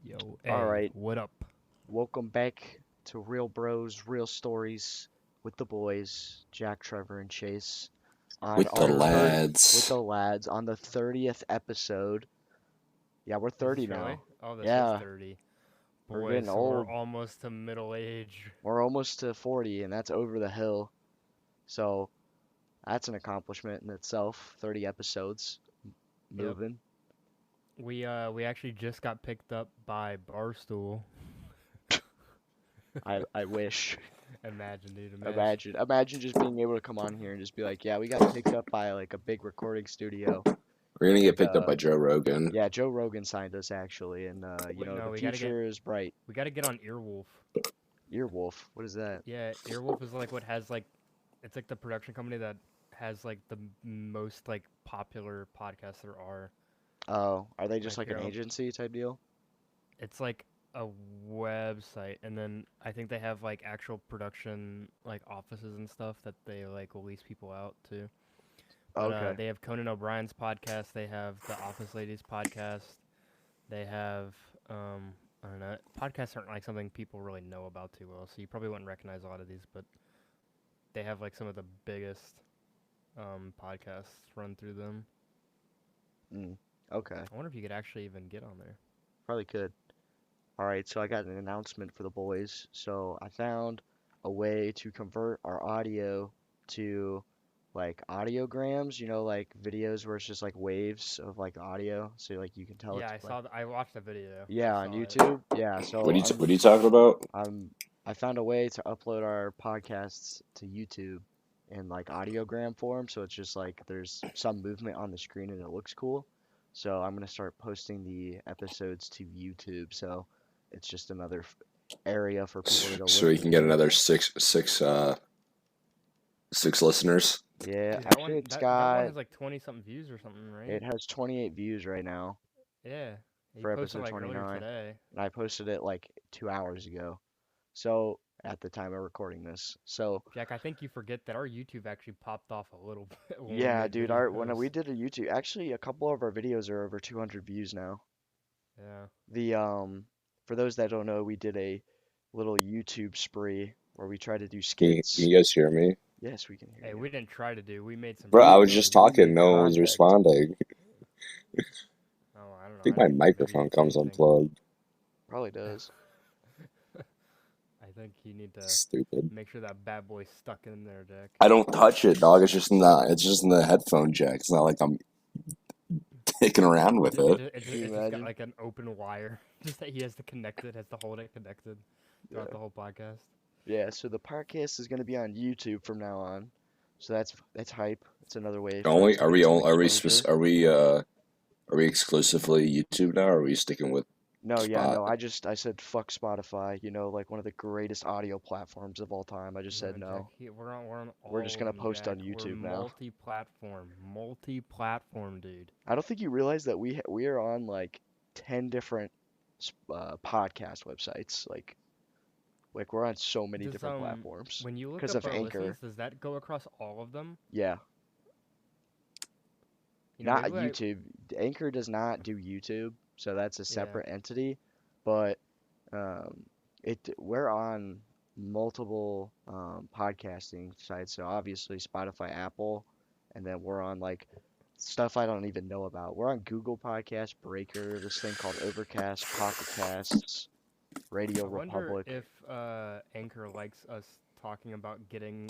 Yo, All hey, right, what up? welcome back to Real Bros, Real Stories with the boys, Jack, Trevor, and Chase, on With the our with lads. the lads on the 30th episode. Yeah, we're Is 30 this really? now. Oh, this is Yeah, 30. we're Boys, getting so we're old. almost to middle age. We're almost to 40, and that's over the hill. So that's an accomplishment in itself. 30 episodes, Yep. moving. We actually just got picked up by Barstool. I wish. Imagine, dude, imagine. Imagine just being able to come on here and just be like, yeah, we got picked up by like a big recording studio. We're gonna get Like picked up by Joe Rogan. Yeah, Joe Rogan signed us actually, and Wait, no, the we gotta get future is bright. we gotta get on Earwolf. Earwolf, what is that? Yeah, Earwolf is like what has like it's like the production company that has like the most like popular podcasts there are. Oh, are they just Like like an here, agency type deal? it's like a website, and then I think they have like actual production like offices and stuff that they like lease people out to. But Okay. they have Conan O'Brien's podcast. They have the Office Ladies podcast. They have I don't know. Podcasts aren't like something people really know about too well, so you probably wouldn't recognize a lot of these. But they have like some of the biggest podcasts run through them. Okay, I wonder if you could actually even get on there. probably could. All right, so I got an announcement for the boys. So I found a way to convert our audio to like audiograms, like videos where it's just like waves of like audio, so like you can tell Yeah, it's I like saw. I watched the video. yeah, I on saw it. YouTube. Yeah, so What are you talking about? I found a way to upload our podcasts to YouTube in like audiogram form, so it's just like there's some movement on the screen and it looks cool. So I'm gonna start posting the episodes to YouTube, so it's just another area for people to go So you listen can get to. another six listeners. Yeah, Dude, that actually one it's that one got has like 20 something views or something, right? it has 28 views right now Yeah. He for posted episode like earlier 29, today. and I posted it like 2 hours ago. So at the time of recording this, so Jack, I think you forget that our YouTube actually popped off a little bit when we yeah, made dude, our when videos. we did a YouTube, actually a couple of our videos are over 200 views now. Yeah. The for those that don't know, we did a little YouTube spree where we tried to do Can skits. you guys hear me? Yes, we can hear Hey, you. we didn't try to do. We made some Bro, I We was videos. just we talking. made No one was contact. responding. Oh, I don't I know. think my Maybe you microphone comes changed things. unplugged. Probably does. I think you need to Stupid. make sure that bad boy's stuck in there, Jack. I don't touch it, dog. It's just in the headphone jack. It's not like I'm dicking around with it. It Can you just got imagine? like an open wire. Just that he has to connect it, has to hold it connected throughout Yeah. the whole podcast. Yeah, so the podcast is gonna be on YouTube from now on. So that's hype. It's another way for us Only to get some exposure. are we exclusively YouTube now, or are we sticking with No, yeah, Spot? no, I said fuck Spotify, like one of the greatest audio platforms of all time. I just No, said Jack, no. we're on We're all just of gonna them, post Jack. on We're YouTube now. multi-platform, dude. I don't think you realize that we are on like 10 different podcast websites. Like we're on so many Does different platforms when you look because up of our listens, Anchor. does that go across all of them? Yeah, You know, not maybe YouTube. Anchor does not do YouTube, so that's a yeah. separate entity. But we're on multiple podcasting sites. So obviously Spotify, Apple, and then we're on like stuff I don't even know about. We're on Google Podcast, Breaker, this thing called Overcast, Pocket Casts, Radio I wonder Republic. if Anchor likes us talking about getting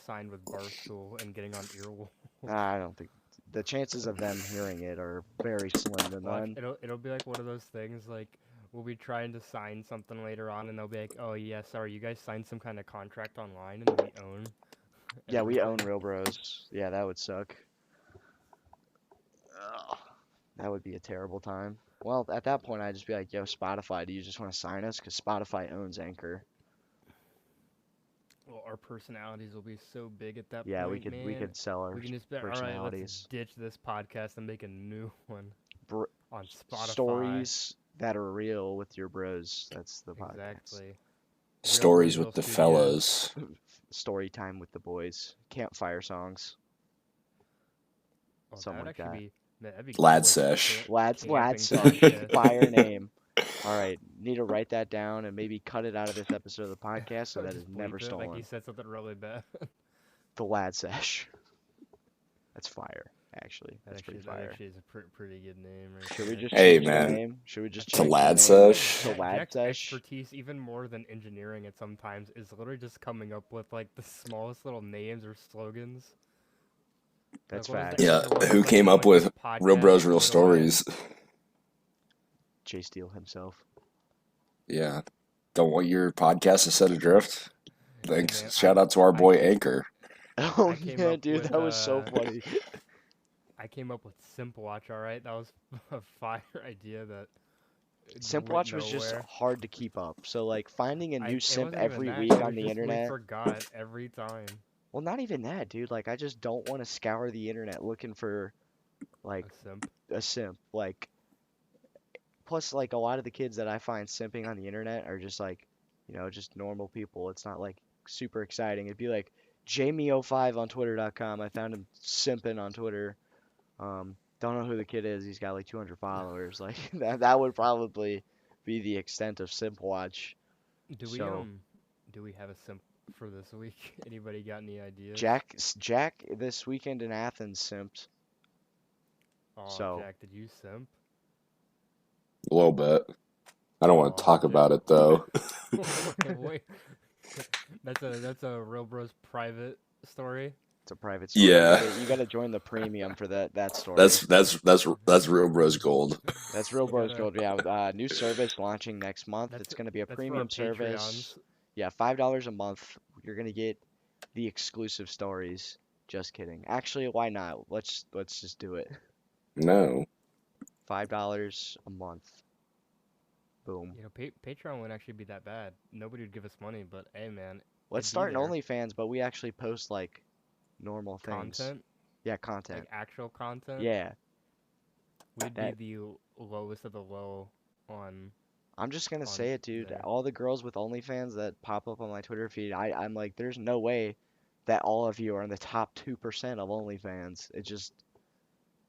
signed with Barstool and getting on Earwolf. I don't think the chances of them hearing it are very slim to Watch, none. it'll be like one of those things like we'll be trying to sign something later on, and they'll be like, "Oh yeah, sorry, you guys signed some kind of contract online, and we own Yeah, we own everything." Real Bros. Yeah, that would suck. Ugh, that would be a terrible time. Well, at that point, I'd just be like, yo, Spotify, do you just want to sign us? Because Spotify owns Anchor. Well, our personalities will be so big at that Yeah, we point, could we man. could sell our We can just be all right. Let's personalities. ditch this podcast and make a new one Br on Spotify. Stories that are real with your bros. That's the podcast. Exactly. Real Bros, Stories Real with the Studios. fellas. Story time with the boys. Campfire songs. Oh, that Something would like actually that. be. Man, that'd be Lad cool, like sesh. Lads camping song. podcast. Fire name. All right, need to write that down and maybe cut it out of this episode of the podcast so that Just is never bleep it like he stolen. said something really bad. The Lad Sesh. That's fire, actually. That That's pretty actually, that fire. actually is a pretty good name right Should we there. just Hey, change the man. name? Should we just To change Lad the name Sesh? to Lad Jack's Sesh? expertise, even more than engineering it sometimes, is literally just coming up with like the smallest little names or slogans. That's Like, what was facts. the Yeah, other one who with, like, came the, up like, with the Real podcast Bros, Real middle A? Stories? Jay Steele himself. Yeah. Don't want your podcast to set adrift? Hey, Thanks. man, Shout out to our boy Anchor. Oh I came yeah, up dude, with that was so funny. I came up with Simp Watch. All right, that was a fire idea that Simp went Watch was just nowhere. hard to keep up. So like finding a new It simp wasn't even every that. week It on was the just we internet. forgot every time. Well, not even that, dude. Like I just don't want to scour the internet looking for like A simp. a simp. Like plus like a lot of the kids that I find simping on the internet are just like, just normal people. It's not like super exciting. It'd be like Jamie05 on Twitter.com. I found him simping on Twitter. Don't know who the kid is. He's got like 200 followers. Like that would probably be the extent of simp watch. Do we So do we have a simp for this week? Anybody got any ideas? Jack this weekend in Athens simped. Oh, So Jack, did you simp? A little bit. I don't want to Oh, talk about it, though. wait. That's a Real Bros private story. it's a private story. Yeah. You gotta join the premium for that story. That's Real Bros Gold. That's Real You Bros gotta- Gold. Yeah, new service launching next month. That's It's gonna be a that's for our premium service. Patreons. Yeah, $5 a month. You're gonna get the exclusive stories. Just kidding. Actually, why not? Let's just do it. No. $5 a month. Boom. You know, Patreon wouldn't actually be that bad. Nobody would give us money, but hey, man, Let's it'd be start an there. OnlyFans, but we actually post like normal things. Content, Yeah, content. like actual content. Yeah. We'd That be the lowest of the low on I'm just gonna on say it, dude. there. All the girls with OnlyFans that pop up on my Twitter feed, I'm like, there's no way that all of you are in the top 2% of OnlyFans. It just,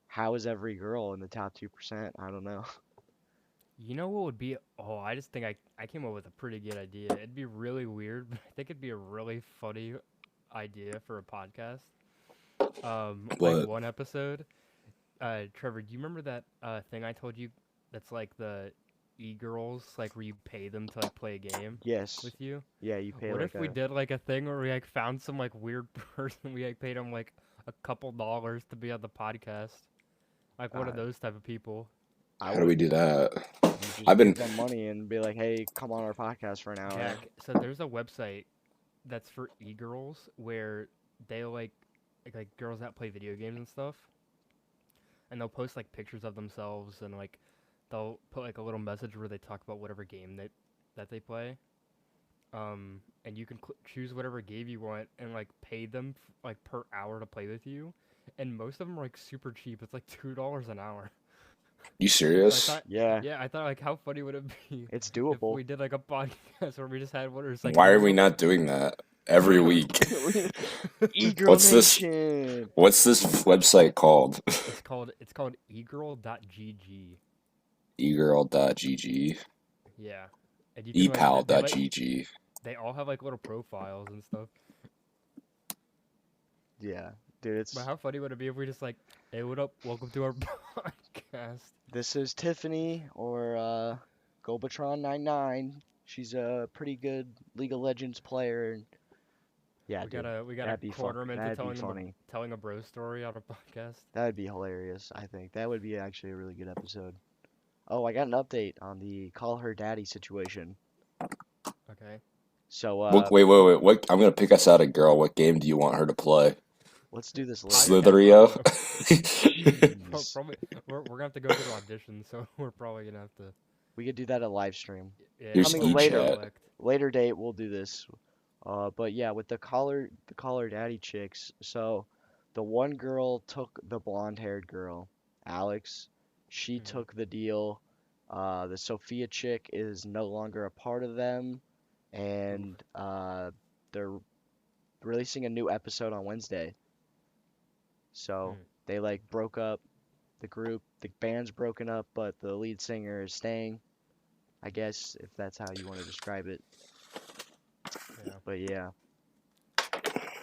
how is every girl in the top 2%? I don't know. You know what would be? Oh, I just think I came up with a pretty good idea. It'd be really weird, but I think it'd be a really funny idea for a podcast. Like What? one episode. Trevor, do you remember that thing I told you? That's like the e-girls, like where you pay them to like play a game Yes. with you. Yeah, you pay What like if we a. did like a thing where we like found some like weird person, we like paid them like a couple dollars to be on the podcast, like one of Uh, those type of people. I How do we would do that? you just I've been. give them money and be like, hey, come on our podcast for an hour. Jack, so there's a website that's for e-girls where they like girls that play video games and stuff, and they'll post like pictures of themselves and like they'll put like a little message where they talk about whatever game that they play. And you can choose whatever game you want and like pay them like per hour to play with you, and most of them are like super cheap. It's like $2 an hour. You So I serious? thought, Yeah, yeah, I thought like how funny would it be it's if doable. we did like a podcast where we just had one or it's like Why are we e-girls. not doing that every week? E-girl What's this? Nation. What's this website called? It's called egirl.gg. egirl.gg. Yeah, and you can like epal.gg. they all have like little profiles and stuff. Yeah, dude, But how funny would it be if we just like, hey, what up? Welcome to our podcast. this is Tiffany or Gobatron99. She's a pretty good League of Legends player. And yeah, we dude, gotta that'd be corner him into that'd be telling funny. telling a bro story on a podcast. That'd be hilarious. I think that would be actually a really good episode. Oh, I got an update on the call her daddy situation. Okay. So Wait. What? I'm gonna pick us out a girl. What game do you want her to play? let's do this I later. just- Slitherio? Jeez. Probably we're gonna have to go through auditions, so we're probably gonna have to. We could do that at live stream. Yeah, Here's Coming later. select. Later date we'll do this. But yeah, with the caller daddy chicks. So the one girl took the blonde-haired girl, Alex. She Mhm. took the deal. The Sophia chick is no longer a part of them, and they're releasing a new episode on Wednesday. So Hmm. they like broke up the group. The band's broken up, but the lead singer is staying. I guess, if that's how you want to describe it. Yeah. But yeah.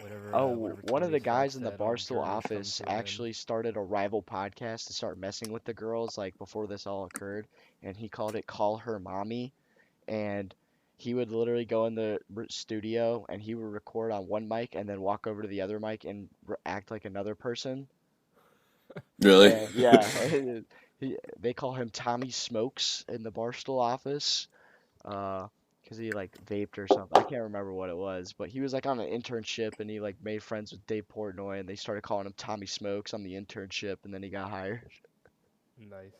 Whatever. Whatever One of Tony the Stark guys in the said, all Barstool journeys come office to an end. actually started a rival podcast to start messing with the girls, like, before this all occurred, and he called it Call Her Mommy, and he would literally go in the studio and he would record on one mic and then walk over to the other mic and act like another person. Really? And yeah, they call him Tommy Smokes in the Barstool office. 'Cause he like vaped or something. I can't remember what it was, but he was like on an internship and he like made friends with Dave Portnoy and they started calling him Tommy Smokes on the internship and then he got hired. Nice.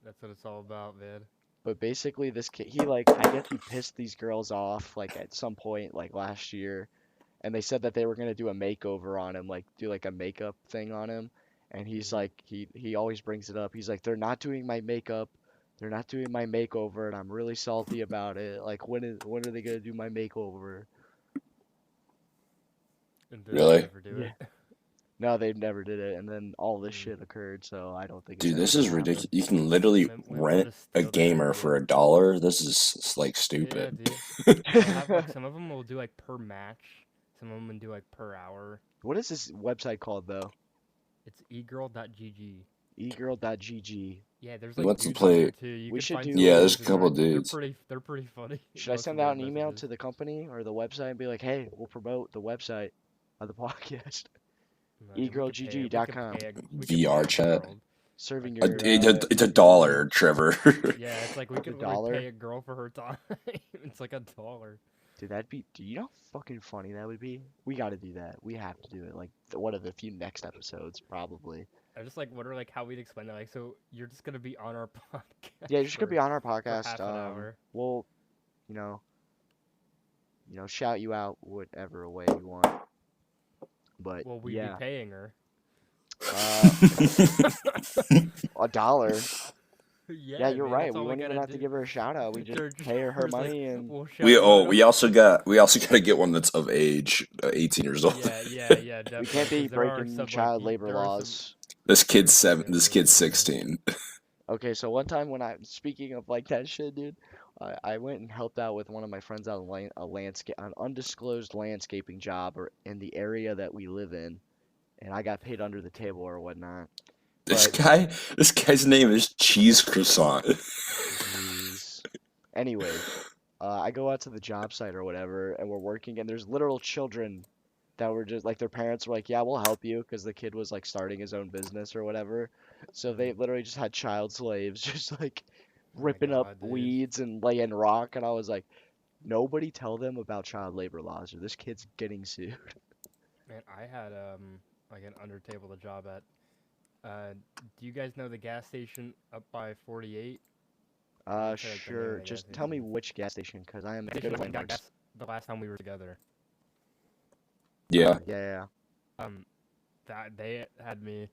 That's what it's all about, man. But basically this kid, he like, I guess he pissed these girls off like at some point like last year, and they said that they were gonna do a makeover on him, like do like a makeup thing on him, and he's Mhm. like, he always brings it up. He's like, they're not doing my makeup. They're not doing my makeover, and I'm really salty about it. Like, when are they gonna do my makeover? And did they Really? ever do Yeah. it? No, they never did it, and then all this Hmm. shit occurred, so I don't think it's Dude, ever this gonna is happen. ridiculous. You can literally We might rent just a steal their gamer idea. for $1. This is like Yeah, stupid. dude. They'll have like some of them will do like per match. Some of them will do like per hour. What is this website called though? It's egirl.gg. egirl.gg. Yeah, there's He like wants to dudes on there play. too. You We could should find do. some Yeah, there's dudes a and they're couple like dudes. they're pretty funny. Should I Most of send their out an email messages. to the company or the website and be like, hey, we'll promote the website of the podcast? No, dude, we could pay egirlgg.com. we could pay VR a chat. girl. Serving Like your It's a your dollar, needs. Trevor. yeah, it's like we It's a could literally pay dollar. a girl for her time. It's like $1. Dude, that'd be. Do you know how fucking funny that would be? We got to do that. We have to do it. Like one of the few next episodes, probably. I just like wonder like how we'd explain that. Like, so you're just gonna be on our podcast Yeah, you're just gonna be on our for podcast. half an hour. We'll, you know, shout you out whatever way you want. But Well, we'd yeah, be paying her. $1. Yeah, you're Man, right. that's We all we wouldn't even gotta have to do. give her a shout out. We just pay her We're just like, money and we'll shout you out. we also got to get one that's of age, 18 years old. Yeah, definitely. we can't be 'cause there are breaking some, child like, labor there are some laws. This kid's restrictions 7. This with kid's it, yeah. 16. Okay, so one time when speaking of like that shit, dude, I went and helped out with one of my friends on an undisclosed landscaping job or in the area that we live in, and I got paid under the table or whatnot. This But guy's name is Cheese Croissant. jeez. Anyway, I go out to the job site or whatever, and we're working, and there's literal children that were just like their parents were like, "Yeah, we'll help you," because the kid was like starting his own business or whatever. So they literally just had child slaves, just like Oh my ripping up god, dude. weeds and laying rock, and I was like, "Nobody tell them about child labor laws, or this kid's getting sued." Man, I had like an under table job at do you guys know the gas station up by 48? I didn't say, like, the name Sure. of the gas Just tell me station. which gas station, because I am Station good that at went got landmarks. gas the last time we were together. Yeah. Yeah. That they had me.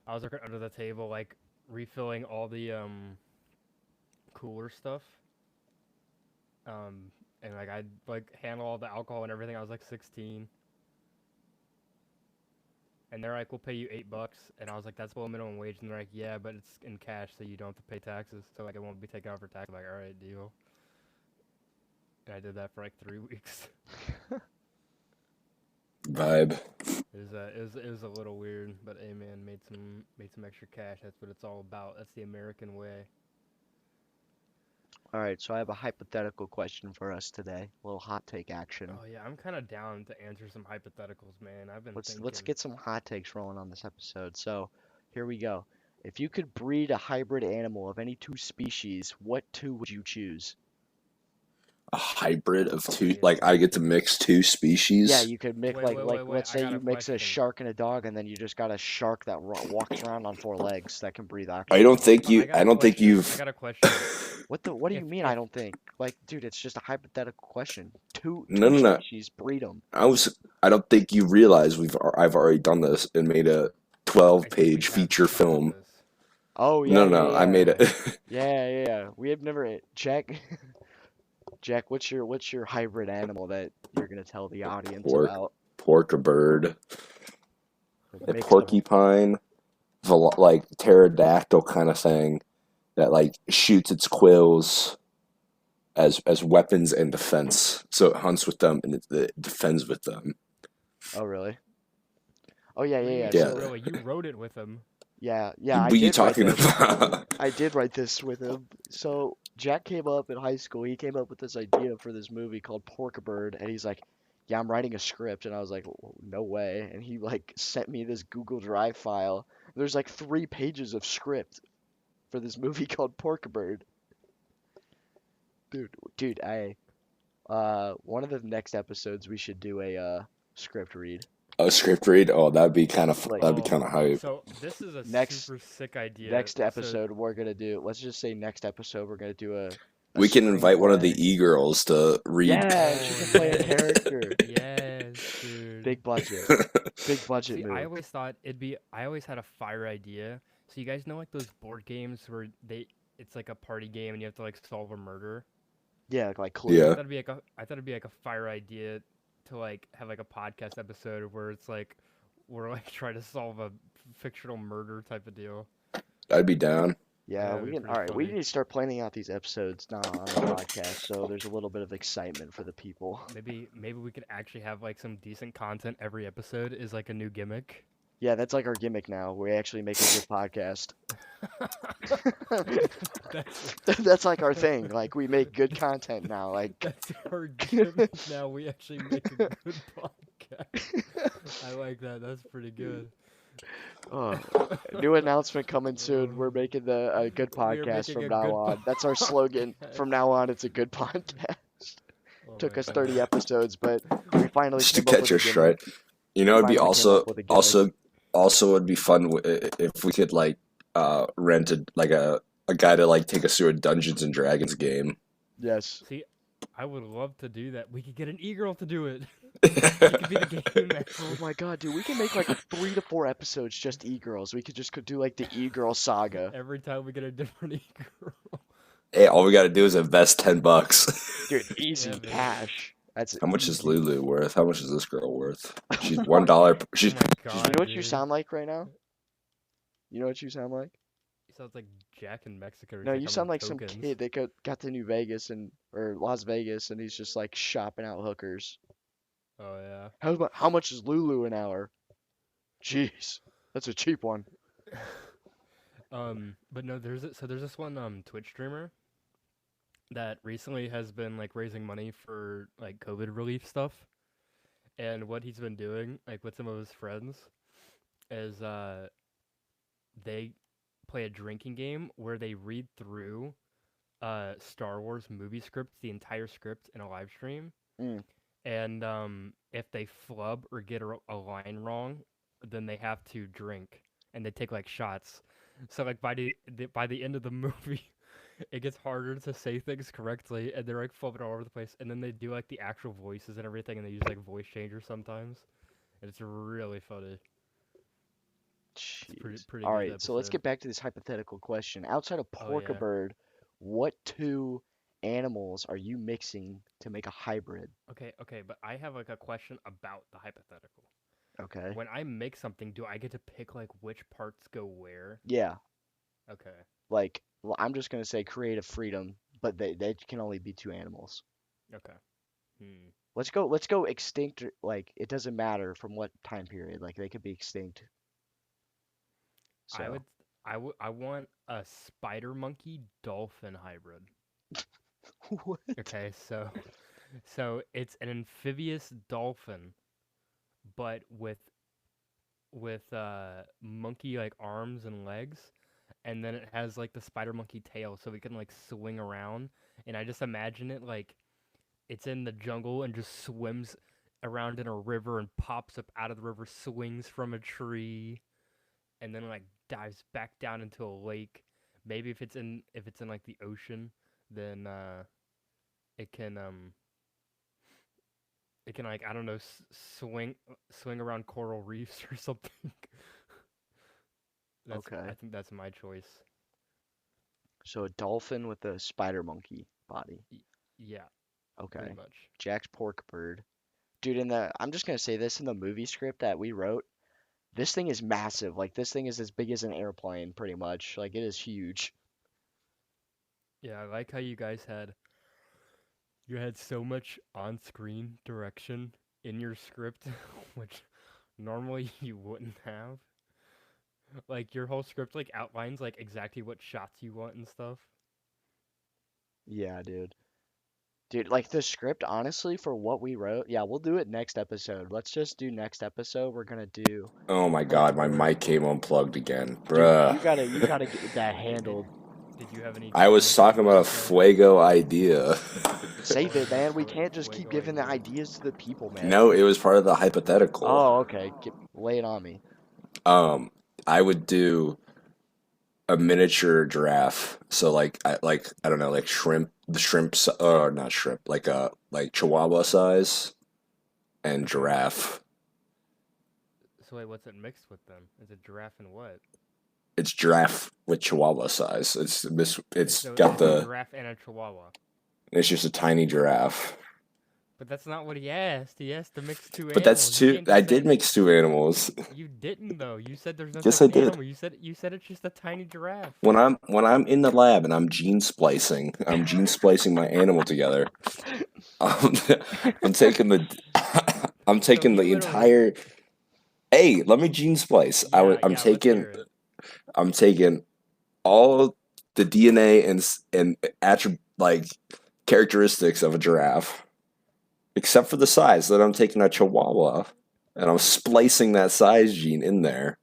I was working under the table, like refilling all the cooler stuff. And like I'd like handle all the alcohol and everything. I was like 16. And they're like, we'll pay you $8. And I was like, that's below minimum wage. And they're like, yeah, but it's in cash, so you don't have to pay taxes. So like, it won't be taken out for tax. I'm like, all right, deal. And I did that for like 3 weeks. Vibe. It was a little weird, but hey man, made some extra cash. That's what it's all about. That's the American way. All right. So I have a hypothetical question for us today. A little hot take action. Oh yeah, I'm kind of down to answer some hypotheticals, man. I've been Let's thinking. get some hot takes rolling on this episode. So, here we go. If you could breed a hybrid animal of any two species, what two would you choose? A hybrid of two. Yeah. Like I get to mix two species. Yeah, you could mix Wait, let's I say got you a mix a question. shark and a dog, and then you just got a shark that walks around on four legs that can breathe I oxygen. don't think I got a question. you've. I got a question. What do you If- mean? I don't think. Like, dude, it's just a hypothetical question. Two No. species, breed them. I don't think you realize I've already done this and made a I think we 12-page have feature talked about film. this. Oh yeah, No. I made it. yeah. We have never Jack. Jack, what's your hybrid animal that you're gonna tell the audience Pork. about? Pork, a bird, a Mix of porcupine, like pterodactyl kind of thing that like shoots its quills as weapons and defense. So it hunts with them and it defends with them. Oh, really? Oh, yeah, What do yeah, you yeah. mean, Yeah. not So, really? You wrote it with him. yeah, I What are you did write talking this. about? I did write this with him. So Jack came up in high school. He came up with this idea for this movie called Pork Bird, and he's like, "Yeah, I'm writing a script." And I was like, "No way!" And he like sent me this Google Drive file. There's like 3 pages of script for this movie called Pork Bird. Dude, I one of the next episodes we should do a script read. A script read? Oh, Like that'd be Oh, kind of hype. so this is a next super sick idea. next So episode we're gonna do. Let's just say next episode we're gonna do a We can invite one of the screenplay. e-girls to read. Yeah, and she Oh can play a yes, character. yes, dude. Big budget. Big budget See, I move. always thought it'd be. I always had a fire idea. So you guys know like those board games where it's like a party game and you have to like solve a murder. Yeah, like I Clue. Yeah. thought it'd be like I thought it'd be like a fire idea to like have like a podcast episode where it's like we're like trying to solve a fictional murder type of deal. I'd be down. Yeah, That'd we be can. pretty All right, we funny. need to start planning out these episodes now on the podcast, so there's a little bit of excitement for the people. Maybe we could actually have like some decent content every episode is like a new gimmick. Yeah, that's like our gimmick now. We actually make a good podcast. That's That's like our thing. Like we make good content now. Like that's our gimmick now. We actually make a good podcast. I like that. That's pretty good. oh, new announcement coming soon. We're making a good We are podcast making from a now good on. That's our slogan. podcast. From now on, it's a good podcast. Oh Took my us God. 30 episodes, but we finally Just to came up catch with a your gimmick. stride. You know, it'd be Finally came up with a gimmick. also would be fun if we could like rent a guy to like take us through a Dungeons and Dragons game. Yes. See, I would love to do that. We could get an e-girl to do it. She could be the game master. Oh my god, dude, we can make like 3 to 4 episodes just e-girls. We could just do like the e-girl saga. Every time we get a different e-girl. Hey, all we gotta do is invest $10. Dude, easy Yeah, man. cash. That's How much is easy. Lulu worth? How much is this girl worth? She's $1. She's Oh my You God, know what you dude. sound like right now? You know what you sound like? He sounds like Jack in Mexico. He's No, like you having sound like some tokens. kid that got to New Vegas or Las Vegas and he's just like shopping out hookers. Oh yeah. How much is Lulu an hour? Jeez, that's a cheap one. But no, there's this one Twitch streamer that recently has been like raising money for like COVID relief stuff, and what he's been doing like with some of his friends is they play a drinking game where they read through Star Wars movie scripts, the entire script in a live stream. Mm. And if they flub or get a line wrong, then they have to drink, and they take like shots. So like by the end of the movie, it gets harder to say things correctly, and they're like flipping all over the place. And then they do like the actual voices and everything, and they use like voice changers sometimes. And it's really funny. It's Jeez. pretty All good right, so let's episode. get back to this hypothetical question. Outside of Oh yeah. Pork-a-bird, what 2 animals are you mixing to make a hybrid? Okay, but I have like a question about the hypothetical. Okay. When I make something, do I get to pick like which parts go where? Yeah, Okay. like, well, I'm just gonna say creative freedom, but they can only be 2 animals. Okay. Hmm. Let's go extinct. Like, it doesn't matter from what time period. Like, they could be extinct. I So, would I want a spider monkey dolphin hybrid. what? Okay, so it's an amphibious dolphin, but with monkey like arms and legs, and then it has like the spider monkey tail, so it can like swing around. And I just imagine it like it's in the jungle and just swims around in a river and pops up out of the river, swings from a tree, and then like dives back down into a lake. Maybe if it's in like the ocean, then it can like I don't know swing around coral reefs or something. Okay. I think that's my choice. So a dolphin with a spider monkey body. Yeah, Okay. pretty much. Jack's pork bird. Dude, I'm just gonna say this in the movie script that we wrote. This thing is massive. Like, this thing is as big as an airplane, pretty much. Like, it is huge. Yeah, I like how you guys had You had so much on-screen direction in your script, which normally you wouldn't have. Like your whole script like outlines like exactly what shots you want and stuff. Yeah, dude. Dude, like the script, honestly, for what we wrote, yeah, we'll do it next episode. Let's just do next episode. We're gonna do, Oh my god, my mic came unplugged again. dude. Bruh. You gotta get that handled. Did you have I was talking about a say? fuego idea. Save it, man. We can't just keep Fuego giving the idea. ideas to the people, man. No, it was part of the hypothetical. Oh, okay. Lay it on me. I would do a miniature giraffe. So I don't know, like the shrimps or not shrimp, like chihuahua size and giraffe. So wait, what's it mixed with then? Is it giraffe and what? It's giraffe with chihuahua size. It's So got it's a the giraffe and a chihuahua. it's just a tiny giraffe. But that's not what he asked. He asked to mix two But animals. that's You two. can't just I say- did mix two animals. You didn't though. You said there's no Yes, such I did. animal. You said it's just a tiny giraffe. When I'm in the lab and I'm gene splicing my animal together. I'm taking the I'm taking the entire. Hey, let me gene splice. Yeah, I'm let's hear taking it. I'm taking all the DNA and like characteristics of a giraffe, except for the size. Then I'm taking a chihuahua and I'm splicing that size gene in there.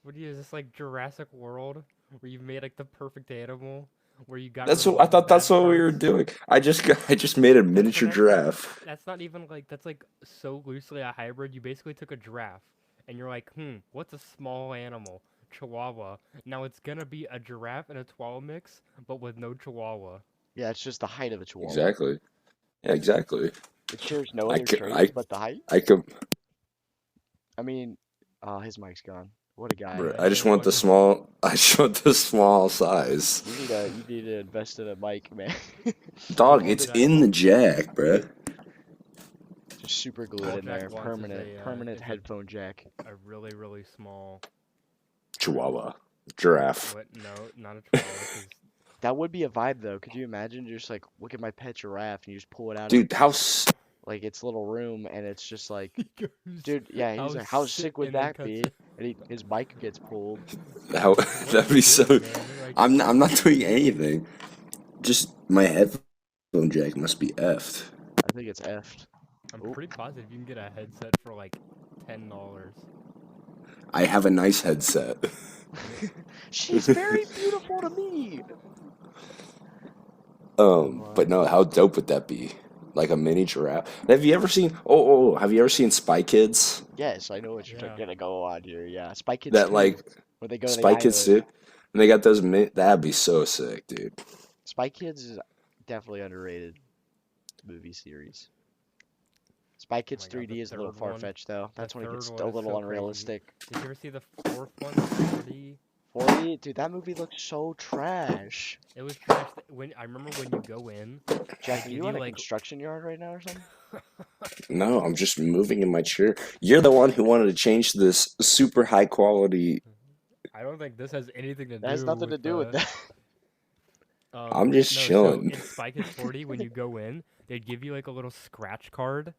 What do you? Is this like Jurassic World, where you've made like the perfect animal, where you got? That's rid of what I all the thought. That's bad what we were parts? doing. I just made a miniature that's- giraffe. That's not even like that's like so loosely a hybrid. You basically took a giraffe, and you're like, what's a small animal? Chihuahua. Now it's gonna be a giraffe and a chihuahua mix, but with no chihuahua. Yeah, it's just the height of a chihuahua. Exactly. Yeah, exactly. It shares no I other c- traits but the height. I could. I mean, his mic's gone. What a guy. Bruh. I just want the small. I just want the small size. You need to invest in a mic, man. Dog, it's in the jack, bruh. Just super glue All it in Jack there. wants is Permanent is headphone jack. a really really small. Chihuahua. Giraffe. What? No, not a chihuahua. 'Cause That would be a vibe though. Could you imagine just like look at my pet giraffe and you just pull it out Dude, of like its little room and it's just like, he goes, dude, yeah, he's like, how sick would and then that be? cuts- And his mic gets pulled. that'd be so. Man, like, I'm not doing anything. Just my headphone jack must be effed. I think it's effed. I'm Oop. pretty positive you can get a headset for like $10. I have a nice headset. She's very beautiful to me. But no, how dope would that be? Like a mini giraffe. Have you ever seen? Have you ever seen Spy Kids? Yes, I know what you're Yeah. gonna go on here. Yeah, Spy Kids That 2, like where they go to the Spy Kids island. too. And they got those. That'd be so sick, dude. Spy Kids is definitely underrated movie series. Spy Kids God, the 3D is a little third one- far-fetched though. That's when it third gets one a is little so crazy. unrealistic. Did you ever see the fourth one, 4D? 40, dude, that movie looks so trash. It was trash. When I remember when you go in, Jack, are give you you, in a like- construction yard right now or something? No, I'm just moving in my chair. You're the one who wanted to change this super high quality. I don't think this has anything to do. That has nothing to do with that. I'm just no, chilling. So in Spy Kids 40, when you go in, they'd give you like a little scratch card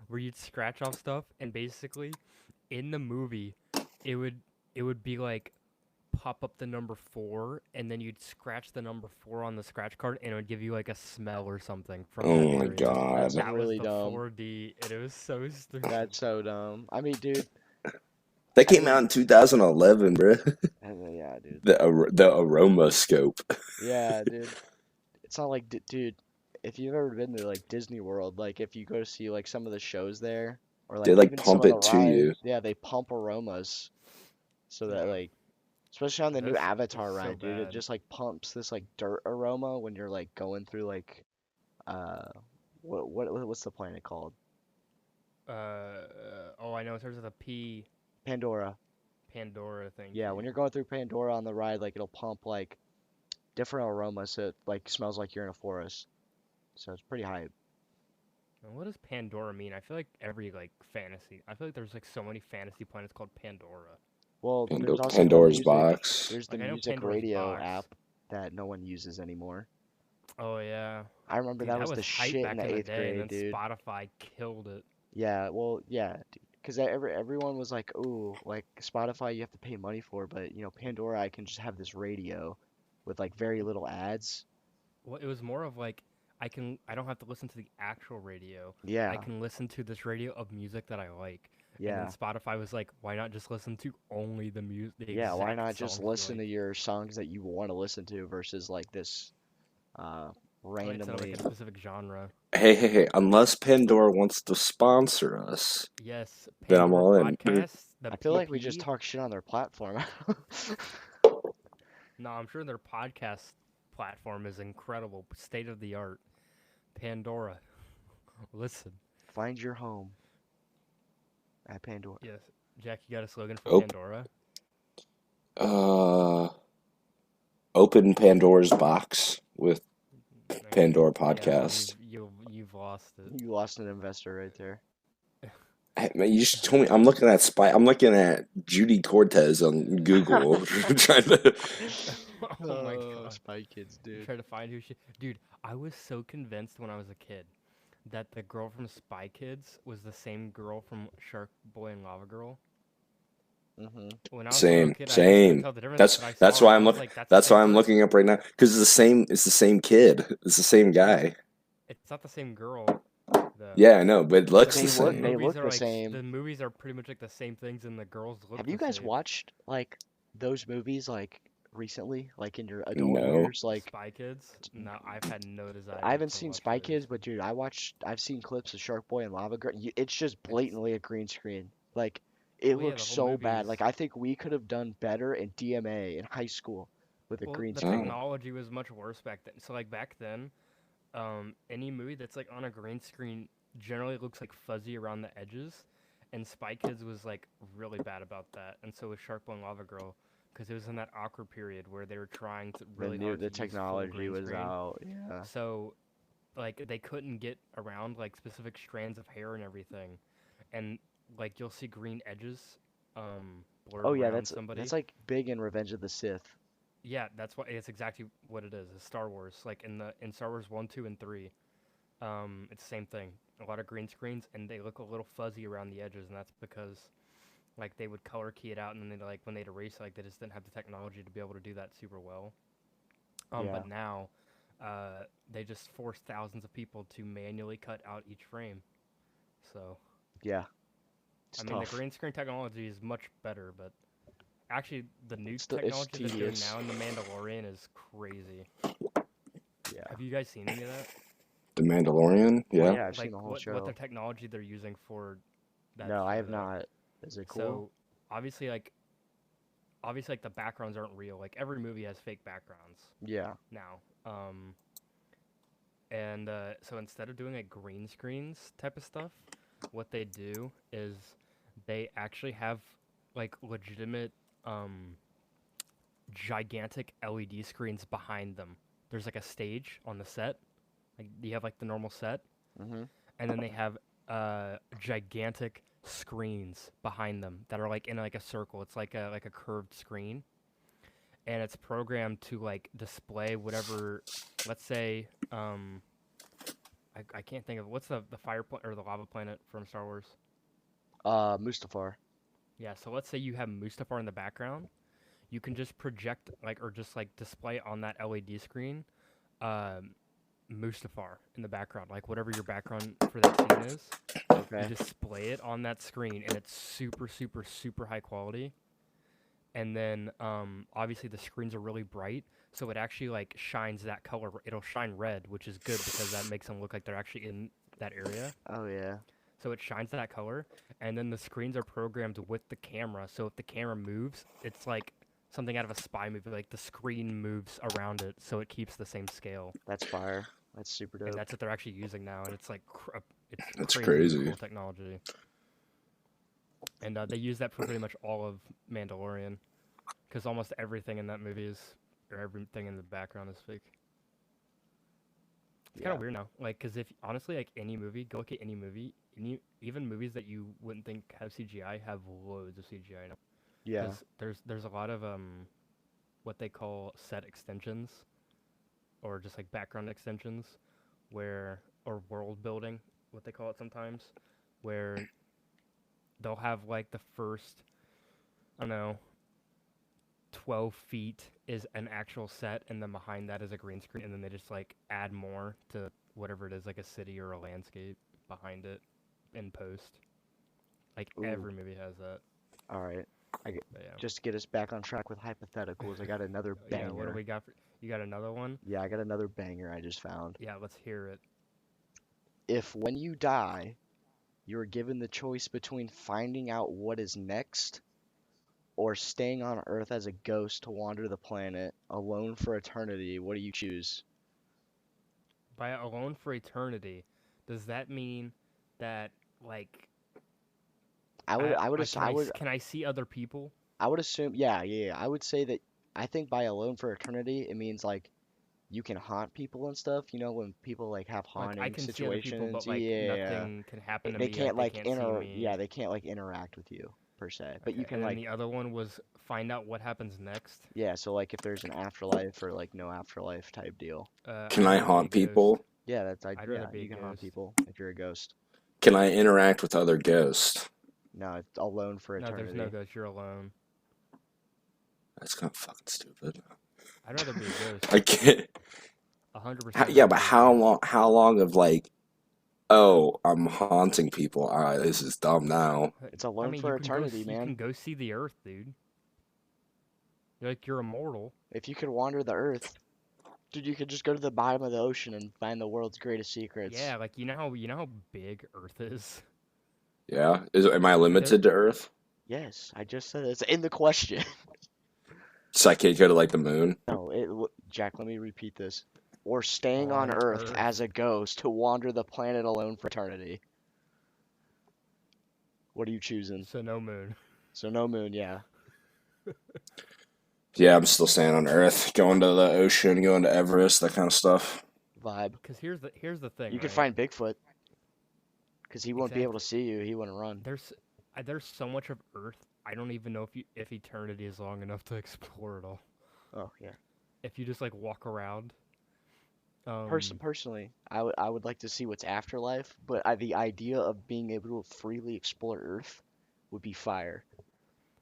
where you'd scratch off stuff, and basically, in the movie, it would be like pop up the number 4, and then you'd scratch the number 4 on the scratch card, and it would give you like a smell or something from that Oh my area. god. That's That really was the dumb. 4D, and it was so stupid. That's so dumb. I mean, dude. That came out in 2011, bro. Yeah, dude. The aroma scope. Yeah, dude. It's not like, dude, if you've ever been to like Disney World, like if you go to see like some of the shows there, or like They, like, even some pump of the it to you. rides, yeah, they pump aromas, so that Yeah. like, especially on the new That's Avatar so ride, dude, it bad. just like pumps this like dirt aroma when you're like going through like, what's the planet called? I know it starts with a P. Pandora. Pandora thing. Yeah, when you're going through Pandora on the ride, like it'll pump like different aromas, so it like smells like you're in a forest. So it's pretty hype. And what does Pandora mean? I feel like every like fantasy. I feel like there's like so many fantasy planets called Pandora. Well, there's also the Pandora's music- box. There's the Like, I know music Pandora's radio box. app that no one uses anymore. Oh yeah. I remember Dude, that that was the was hype shit in back the in the eighth day, and grade, then dude. Spotify killed it. Yeah, well, yeah, because everyone was like, "Ooh, like Spotify, you have to pay money for," but Pandora, I can just have this radio with like very little ads. Well, it was more of like I don't have to listen to the actual radio. I Yeah, can listen to this radio of music that I like. And then yeah, Spotify was like, why not just listen to only the yeah. Why exact not just songs you listen to like? your songs that you want to listen to versus like this uh Or instead of like randomly? a specific genre. Hey. Unless Pandora wants to sponsor us, Yes, then I'm Pandora all in. Podcasts, the I feel like we just PP. talk shit on their platform. No, I'm sure their podcast platform is incredible, state of the art. Pandora. Listen. Find your home at Pandora. Yes. Jack, you got a slogan for Oh, Pandora? open Pandora's box with Pandora Yeah, podcast. you've lost it. You lost an investor right there. Hey, man, you just told me I'm looking at I'm looking at Judy Cortez on Google, trying to. Oh my god. Spy Kids, dude. Try to find who she. Dude, I was so convinced when I was a kid that the girl from Spy Kids was the same girl from Shark Boy and Lava Girl. Mm-hmm. When I was a little Same, kid, I couldn't same. tell the difference, That's but I that's saw her why and I'm I was look. like, that's the That's why same I'm looking person. up right now because it's the same. It's the same kid. It's the same guy. It's not the same girl, though. Yeah, I know, but it looks They the look same. they Movies look are the like same. the movies are pretty much like the same things, and the girls look Have you the guys same. watched like those movies like recently, like in your adult No. years? Like Spy Kids? No, I've had no I desire haven't to seen watch Spy those. Kids, but dude, I've seen clips of Shark Boy and Lava Girl. It's just It's blatantly a green screen. Like it well, yeah, looks the whole so bad. movie's Like I think we could have done better in DMA in high school with a well, green the screen. Oh, technology was much worse back then. So like back then, any movie that's like on a green screen generally looks like fuzzy around the edges, and Spy Kids was like really bad about that, and so was Shark Boy and Lava Girl, because it was in that awkward period where they were trying to really hard The to use full technology green was screen. out. Yeah. So like they couldn't get around like specific strands of hair and everything, and like you'll see green edges, blurred Oh yeah, around that's somebody. like big in Revenge of the Sith. Yeah, that's what it's exactly what it is. It's Star Wars, like in Star Wars 1, 2, and 3. It's the same thing. A lot of green screens, and they look a little fuzzy around the edges, and that's because like they would color key it out, and then they like when they'd erase it, like they just didn't have the technology to be able to do that super well. Yeah. But now, they just force thousands of people to manually cut out each frame. So Yeah. It's I mean, the tough. green screen technology is much better, but actually, the new It's technology they're doing tedious. now in The Mandalorian is crazy. Yeah. Have you guys seen any of that? The Mandalorian. Oh Yeah. yeah, I've seen Like the whole what the show. technology they're using for that No, I for have that. not. Is it cool? So obviously, like the backgrounds aren't real. Like every movie has fake backgrounds Yeah. now. And so instead of doing like green screens type of stuff, what they do is they actually have like legitimate gigantic LED screens behind them. There's like a stage on the set. Like you have like the normal set, Mm-hmm. and then they have gigantic screens behind them that are like in like a circle. It's like a curved screen, and it's programmed to like display whatever. Let's say I can't think of what's the fire or the lava planet from Star Wars. Mustafar. Yeah, so let's say you have Mustafar in the background. You can just project like or just like display on that LED screen, um, Mustafar in the background, like whatever your background for that scene is. You Okay. display it on that screen, and it's super, super, super high quality. And then obviously the screens are really bright, so it actually like shines that color. It'll shine red, which is good because that makes them look like they're actually in that area. Oh yeah. So it shines that color, and then the screens are programmed with the camera. So if the camera moves, it's like something out of a spy movie. Like the screen moves around it, so it keeps the same scale. That's fire. That's super And dope. that's what they're actually using now. And it's like it's That's crazy crazy. cool technology. And they use that for pretty much all of Mandalorian, because almost everything in that movie is, or everything in the background is fake. It's kind Yeah. of weird now, like, because if honestly, like any movie, go look at any movie, even movies that you wouldn't think have CGI have loads of CGI now. Yeah. Because there's a lot of what they call set extensions, or just like background extensions, or world building, what they call it sometimes, where they'll have like the first, I don't know, 12 feet is an actual set, and then behind that is a green screen, and then they just like add more to whatever it is, like a city or a landscape behind it in post. Like Ooh. every movie has that. All right. But yeah. Just to get us back on track with hypotheticals, I got another banger. Yeah, what do we got? You got another one? Yeah, I got another banger I just found. Yeah, let's hear it. If when you die, you're given the choice between finding out what is next or staying on Earth as a ghost to wander the planet alone for eternity, what do you choose? By alone for eternity, does that mean that like can I see other people? I would assume, yeah. I would say that I think by alone for eternity, it means like you can haunt people and stuff. You know, when people like have Like I haunting can see other people, situations. but like Yeah, nothing can happen to they me. can't Like like they can't see me. yeah, they can't like interact with you per se. But you Okay, can and then like, the other one was find out what happens next. yeah. So like if there's an afterlife or like no afterlife type deal. Can I I'd rather be a haunt ghost. people? Yeah, I'd rather be a you can haunt ghost. people if you're a ghost. Can I interact with other ghosts? No, it's alone for No, eternity. there's no ghost. You're alone. That's kind of fucking stupid. I'd rather be a ghost. I can't. 100%. Yeah, but how long? How long of like? Oh, I'm haunting people. All right, this is dumb now. It's alone for eternity, man. You can go see the Earth, dude. You're immortal. If you could wander the Earth, dude, you could just go to the bottom of the ocean and find the world's greatest secrets. Yeah, like you know how big Earth is. Yeah, am I limited to Earth? Yes, I just said it's in the question. So I can't go to like the moon? No, Jack, let me repeat this. Or staying on Earth as a ghost to wander the planet alone for eternity. What are you choosing? So no moon. So no moon, yeah. Yeah, I'm still staying on Earth, going to the ocean, going to Everest, that kind of stuff. Vibe. Because here's the thing. You could right? find Bigfoot. Because he won't be able to see you. He wouldn't run. There's so much of Earth. I don't even know if eternity is long enough to explore it all. Oh yeah. If you just like walk around. Personally, I would like to see what's afterlife, but the idea of being able to freely explore Earth would be fire.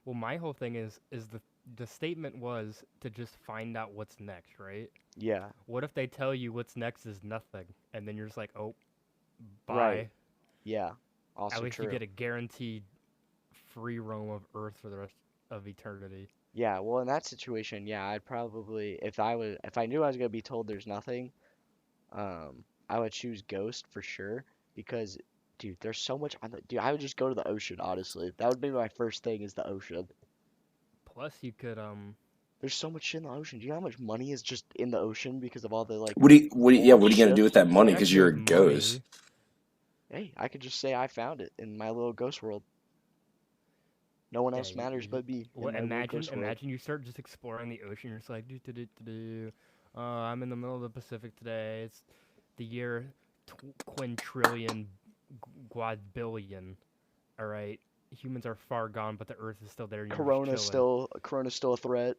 Well, my whole thing is the statement was to just find out what's next, right? Yeah. What if they tell you what's next is nothing, and then you're just like, oh, bye. Right. Yeah. Also At least true. you get a guaranteed free roam of Earth for the rest of eternity. Yeah, well, in that situation, yeah, I'd probably if I knew I was gonna be told there's nothing, I would choose Ghost for sure because, dude, there's so much dude, I would just go to the ocean, honestly. That would be my first thing is the ocean. Plus, you could There's so much shit in the ocean. Do you know how much money is just in the ocean because of all the like? What are you gonna do with that money? Yeah, Because if you're a there's ghost. money. Hey, I could just say I found it in my little ghost world. No one else Yeah, matters but me. Well, in my little ghost world. imagine you start just exploring the ocean. You're just like, I'm in the middle of the Pacific today. It's the year quintillion quadbillion. All right, humans are far gone, but the Earth is still there. And Corona's still a threat.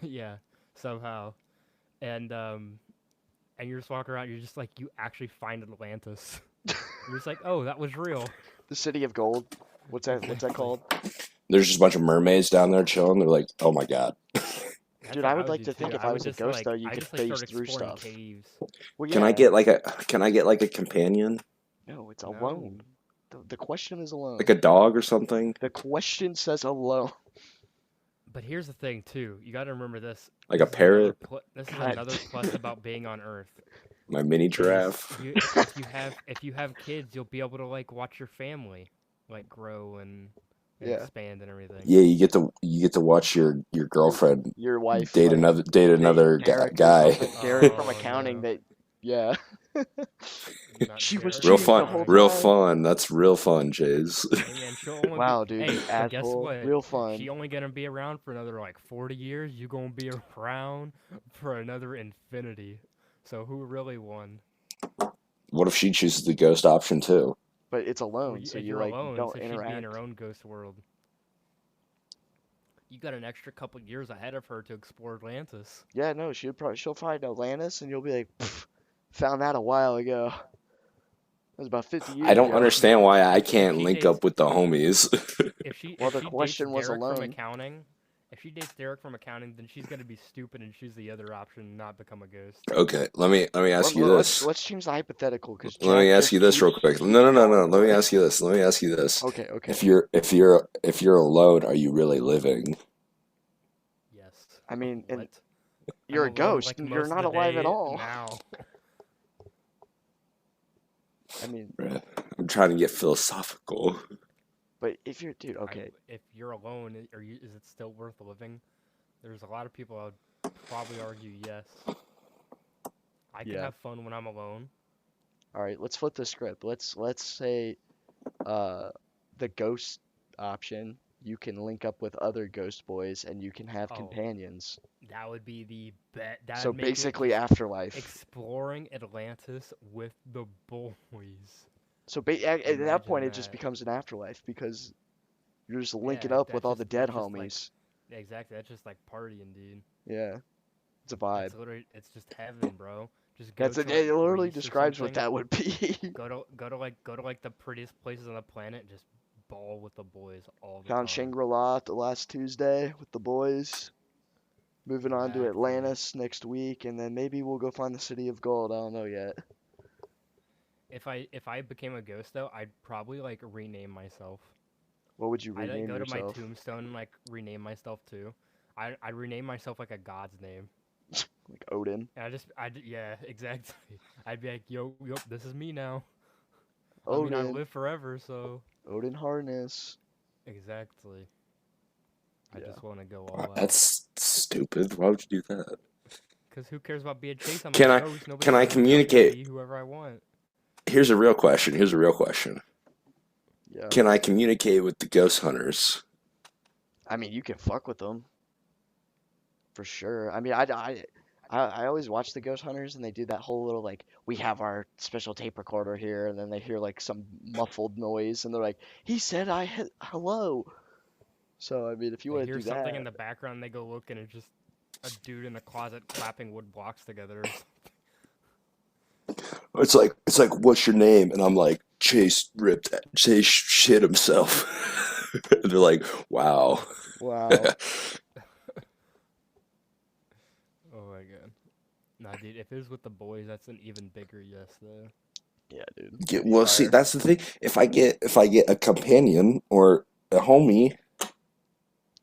Yeah, somehow, and you're just walking around. You're just like, you actually find Atlantis. You're just like, oh, that was real. The city of gold. What's that called? There's just a bunch of mermaids down there chilling. They're like, oh my god. Dude, I would like to think if I was a ghost, though, you could phase through stuff. Caves. Well, yeah. Can I get like a companion? No, it's alone. The question is alone. Like a dog or something? The question says alone. But here's the thing, too. You got to remember this. Like a parrot? This is another plus about being on Earth. My mini giraffe. If you have kids, you'll be able to like watch your family like grow and expand and everything. Yeah, you get to watch your girlfriend, your wife, date another guy. Derek from accounting. No. Yeah. She was real fun. That's real fun, Jays. Hey, man, wow, dude. Hey, guess what? Real fun. She only gonna be around for another like 40 years. You gonna be around for another infinity. So who really won? What if she chooses the ghost option too? But it's alone, well, so you're like alone, don't so interact. She'd be in her own ghost world. You got an extra couple years ahead of her to explore Atlantis. Yeah, no, she'll find Atlantis, and you'll be like, Found that a while ago. That was about 50 years I don't ago. understand why I can't she link dates- up with the homies. Well, if the she dates question was Derek from alone. accounting, if she dates Derek from accounting, then she's gonna be stupid and choose the other option, and not become a ghost. Okay, let me ask you this. Let's change the hypothetical because Let me Jack ask just you this real keeps quick. No. going Let me for it. ask you this. Let me ask you this. Okay. If you're alone, are you really living? Yes. I mean, and What? you're a I'm alone, ghost. like, You're most of not the alive at day all. now. I mean, I'm trying to get philosophical. but if you're, dude, okay. If you're alone, is it still worth living? There's a lot of people I would probably argue yes. I can Yeah. have fun when I'm alone. All right, let's flip the script. Let's say, the ghost option. You can link up with other ghost boys, and you can have Oh, companions. that would be the bet. That So would make it basically, just afterlife. exploring Atlantis with the boys. So at that Imagine point, it just that. becomes an afterlife because you're just linking Yeah, up with all the dead that's just like homies. exactly. That's just like partying, dude. Yeah, it's a vibe. It's literally it's just heaven, bro. Just go That's to it. like It literally Greece or describes what something. that would be. Go to like the prettiest places on the planet. Just ball with the boys all the Found time. Shangri-La the last Tuesday with the boys. Moving on to Exactly. Atlantis next week, and then maybe we'll go find the City of Gold. I don't know yet. If I became a ghost though, I'd probably like rename myself. What would you I'd like rename go to my yourself? tombstone and like rename myself too. I'd rename myself like a god's name. Like Odin. And yeah, exactly. I'd be like, yo, this is me now. I Odin. live forever, so Odin harness. exactly. I Yeah. just want to go all out. That's stupid. Why would you do that? Cause who cares about being chased? I'm Can a I ghost. Nobody can I can tell me to communicate? be whoever I want. Here's a real question. Yeah. Can I communicate with the ghost hunters? I mean, you can fuck with them. For sure. I mean, I always watch the Ghost Hunters, and they do that whole little like, we have our special tape recorder here, and then they hear like some muffled noise, and they're like, he said I hit hello. So I mean, if you They want to hear do something in that, the background, they go look, and it's just a dude in a closet clapping wood blocks together. It's like what's your name? And I'm like Chase shit himself. And they're like, wow. wow. Oh my god. Nah, dude, if it was with the boys, that's an even bigger yes, though. Yeah, dude. Yeah, That'd be well, see, fire. that's the thing. If I get a companion or a homie,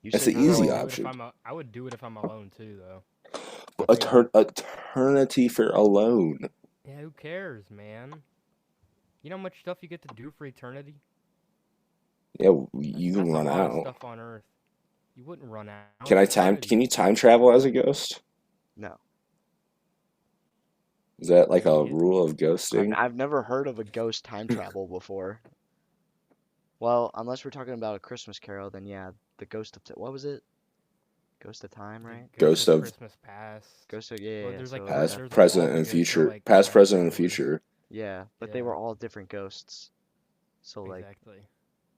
You it's said an you're easy going. option. I would do it if I'm alone too, though. Yeah. Eternity for alone. Yeah, who cares, man? You know how much stuff you get to do for eternity? Yeah, you can That's a run lot of out. stuff on Earth. You wouldn't run out. Can Eternity. you time travel as a ghost? No. Is that like a You- rule of ghosting? I've never heard of a ghost time travel before. Well, unless we're talking about a Christmas Carol, then yeah, the Ghost of what was it? Ghost of Time, The right? Ghost Ghost of of Christmas Past. Ghost of yeah. Well, Yeah, there's like so past, there's like all present, the and ghosts are future. like Past, present, and backstories. future. yeah, but they Yeah, were all different ghosts. So like, exactly.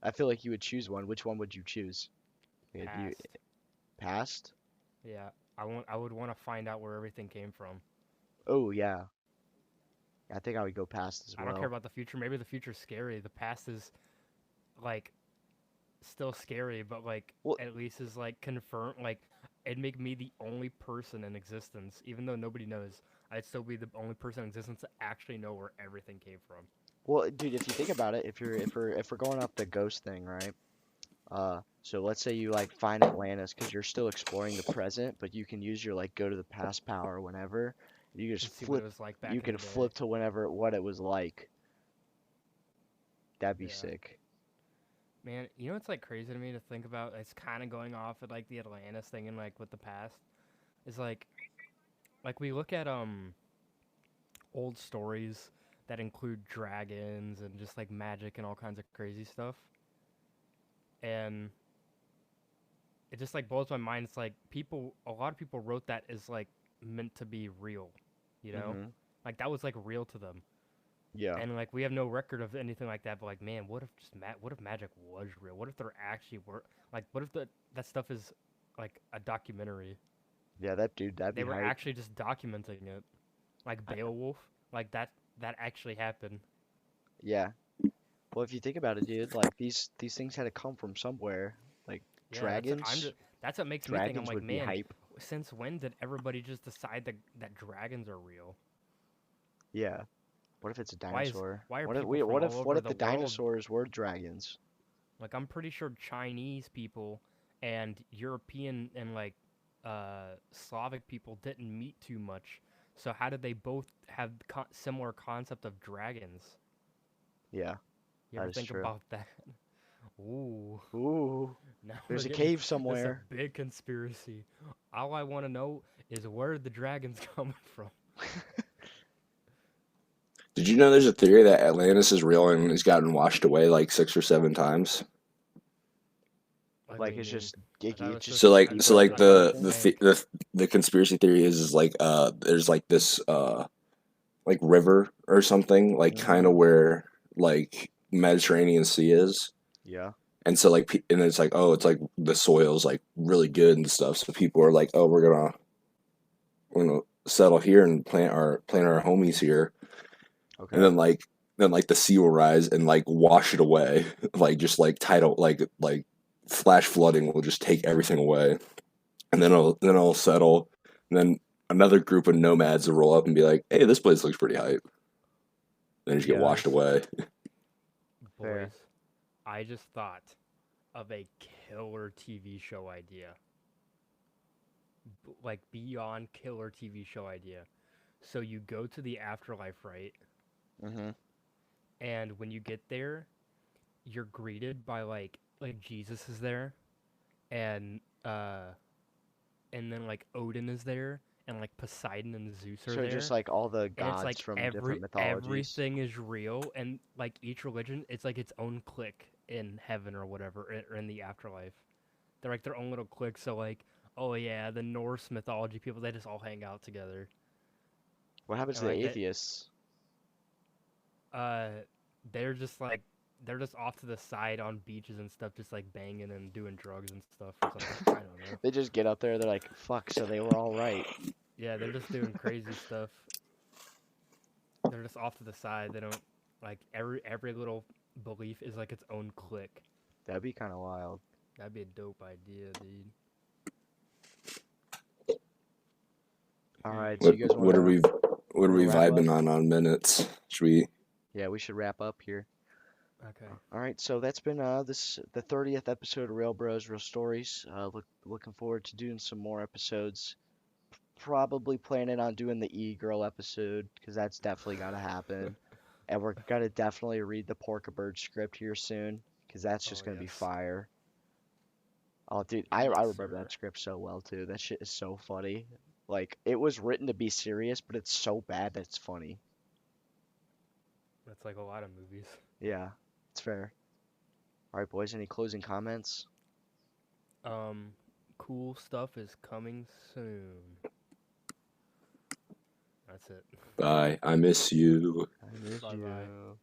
I feel like you would choose one. Which one would you choose? Yeah, Past. past? Yeah, I would want to find out where everything came from. Oh yeah. I think I would go past as I don't care well. about the future. Maybe the future's scary. The past is like still scary, but like Well, at least is like confirmed. Like it'd make me the only person in existence, even though nobody knows. I'd still be the only person in existence to actually know where everything came from. well, dude, if you think about it, if we're going off the ghost thing, right? So let's say you like find Atlantis because you're still exploring the present, but you can use your like go to the past power whenever. You And just see what it flip. was like back You in can the day. flip to whenever what it was like. That'd be Yeah. sick. Man, you know what's like crazy to me to think about? It's kind of going off at like the Atlantis thing and like with the past. Is like we look at old stories that include dragons and just like magic and all kinds of crazy stuff. And it just like blows my mind. It's like a lot of people wrote that as like meant to be real, you know? Mhm. Like that was like real to them. Yeah. And like we have no record of anything like that. But like, man, what if what if magic was real? What if there actually were like what if that stuff is like a documentary? Yeah, that dude. That'd They be were hype. actually just documenting it, like I- Beowulf. Like that actually happened. Yeah. Well, if you think about it, dude, like these things had to come from somewhere. Like Yeah, dragons, that's what makes me think. I'm dragons like, would be man, hype. since when did everybody just decide that dragons are real? Yeah. What if it's a Why is dinosaur? why are What if people from all what over if the the world dinosaurs were dragons? like I'm pretty sure Chinese people and European and like Slavic people didn't meet too much. So how did they both have similar concept of dragons? Yeah, You that ever is think true. about that? Ooh, Ooh, now we're there's a getting cave that's a somewhere. big conspiracy. All I want to know is where the dragons coming from. Did you know there's a theory that Atlantis is real and has gotten washed away like 6 or 7 times? Like, what do Like you it's mean? just I thought it was So supposed like I, so deeper like I into thought it the was the a the thing. tank. the conspiracy theory is like there's like this like river or something like kind Hmm. of where like Mediterranean Sea is. Yeah. And so like and it's like oh it's like the soil's like really good and stuff. So people are like oh we're gonna settle here and plant our homies here. And Okay. then like the sea will rise and like wash it away. Like just like tidal like flash flooding will just take everything away. And then it'll settle. And then another group of nomads will roll up and be like, "Hey, this place looks pretty hype." Then just get Yeah. washed Boys, away. Fair. boys, I just thought of a killer TV show idea. Like beyond killer TV show idea. So you go to the afterlife, right? Hmm. And when you get there, you're greeted by like Jesus is there, and then like Odin is there, and like Poseidon and Zeus are So just there, like all the and it's gods like from different mythologies. everything is real, and like each religion, it's like its own clique in heaven or whatever, or in the afterlife. They're like their own little clique. So like, oh yeah, the Norse mythology people, they just all hang out together, What happens and to the like that, atheists? uh, they're just like they're just off to the side on beaches and stuff, just like banging and doing drugs and stuff or something. I don't know. They just get up there, they're like, fuck, so they were all right. Yeah, they're just doing crazy stuff. They're just off to the side. They don't like every little belief is like its own clique. That'd be kind of wild. That'd be a dope idea, dude. All right, so What you guys what are we wrap up? vibing on minutes? Should we? Yeah, we should wrap up here. Okay. All right, so that's been the 30th episode of Real Bros Real Stories. Looking forward to doing some more episodes. Probably planning on doing the e-girl episode because that's definitely gotta happen. And we're gonna definitely read the Pork a Bird script here soon because that's Oh just gonna be yes. fire. Oh, dude, I Yes, remember sir. that script so well too. That shit is so funny. Like it was written to be serious, but it's so bad that it's funny. That's like a lot of movies. Yeah, it's fair. All right, boys, any closing comments? Um, cool stuff is coming soon. That's it. Bye. I miss you. I miss Bye bye. you.